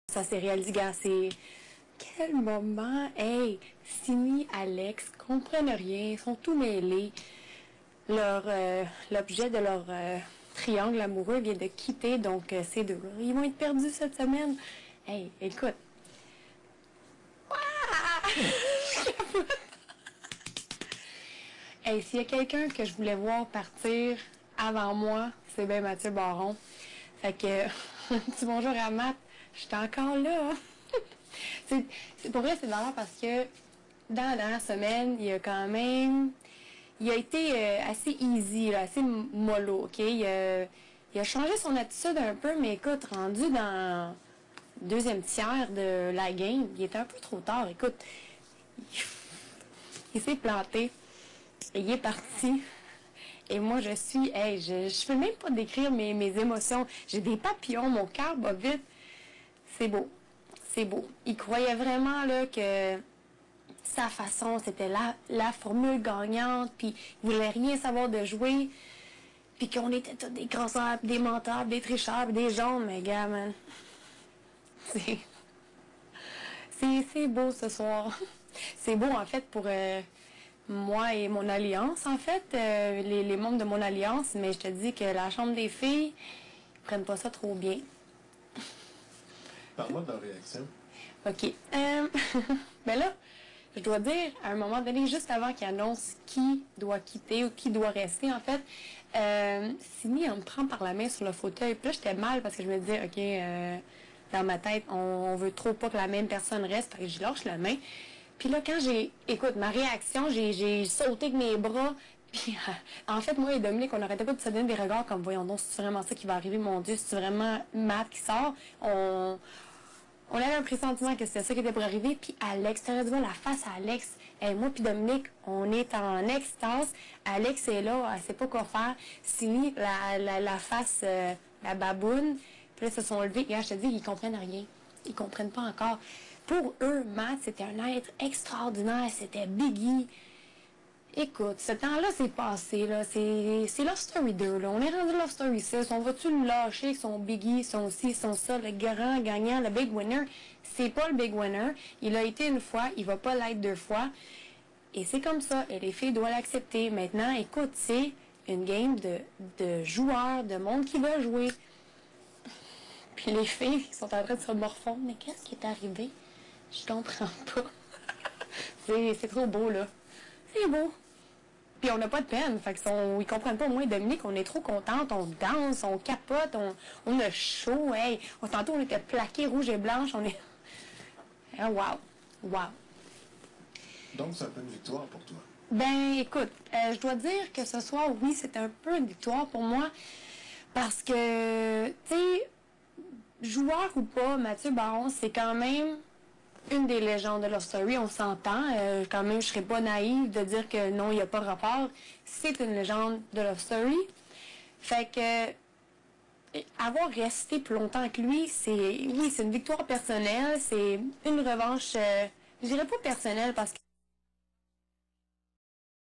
Ça s'est réalisé, gars, c'est... Quel moment! Hey, Simi, Alex, comprennent rien, ils sont tout mêlés. L'objet de leur triangle amoureux vient de quitter, donc ces deux-là, ils vont être perdus cette semaine. Hey, écoute. Hey, s'il y a quelqu'un que je voulais voir partir avant moi, c'est bien Mathieu Baron. Fait que, petit bonjour à Matt, je suis encore là. Pour vrai, c'est marrant parce que dans la dernière semaine, il a été assez easy, là, assez mollo, OK? Il a changé son attitude un peu, mais écoute, rendu dans le deuxième tiers de la game, il était un peu trop tard. Écoute, il s'est planté. Et il est parti. Et moi, je peux même pas décrire mes émotions. J'ai des papillons, mon cœur bat vite. C'est beau. C'est beau. Il croyait vraiment là que sa façon, c'était la formule gagnante, puis il voulait rien savoir de jouer, puis qu'on était tous des crosseurs, des menteurs, des tricheurs, des jaunes. Mais gars, man, c'est beau ce soir. C'est beau, en fait, pour... moi et mon alliance, en fait, les membres de mon alliance, mais je te dis que la chambre des filles, ils prennent pas ça trop bien. Parle-moi de leur réaction. OK. Ben là, je dois dire, à un moment donné, juste avant qu'ils annoncent qui doit quitter ou qui doit rester, en fait, Simi, elle me prend par la main sur le fauteuil. Puis là, j'étais mal parce que je me disais, OK, dans ma tête, on veut trop pas que la même personne reste. Fait que je lâche la main. Puis là, quand écoute, ma réaction, j'ai sauté avec mes bras. Puis, en fait, moi et Dominique, on n'arrêtait pas de se donner des regards comme, voyons donc, c'est vraiment ça qui va arriver, mon Dieu, c'est vraiment Matt qui sort. On avait un pressentiment que c'était ça qui était pour arriver. Puis Alex, tu vois la face à Alex. Et moi puis Dominique, on est en extase. Alex est là, elle sait pas quoi faire. Simi, la face, la baboune. Puis là, ils se sont levés. Et là, je te dis, ils comprennent rien. Ils comprennent pas encore. Pour eux, Matt, c'était un être extraordinaire, c'était Biggie. Écoute, ce temps-là, c'est passé, là. C'est Love Story 2, là. On est rendu Love Story 6. On va-tu le lâcher, son Biggie, son ci, son ça, le grand gagnant, le big winner? C'est pas le big winner. Il a été une fois, il va pas l'être deux fois. Et c'est comme ça. Et les filles doivent l'accepter. Maintenant, écoute, c'est une game de joueurs, de monde qui va jouer. Puis les filles, ils sont en train de se morfondre. Mais qu'est-ce qui est arrivé? Je comprends pas. C'est trop beau, là. C'est beau. Puis on n'a pas de peine. Fait qu'ils comprennent pas. Moi et Dominique, on est trop contentes. On danse, on capote, on a chaud. Hey, tantôt, on était plaqués rouge et blanche. On est... wow. Wow. Donc, c'est un peu une victoire pour toi. Ben, écoute, je dois dire que ce soir, oui, c'était un peu une victoire pour moi. Parce que, tu sais, joueur ou pas, Mathieu Baron, c'est quand même... une des légendes de Love Story, on s'entend. Quand même, je serais pas naïve de dire que non, il n'y a pas rapport. C'est une légende de Love Story. Fait que avoir resté plus longtemps que lui, c'est une victoire personnelle, c'est une revanche, je dirais pas personnelle parce que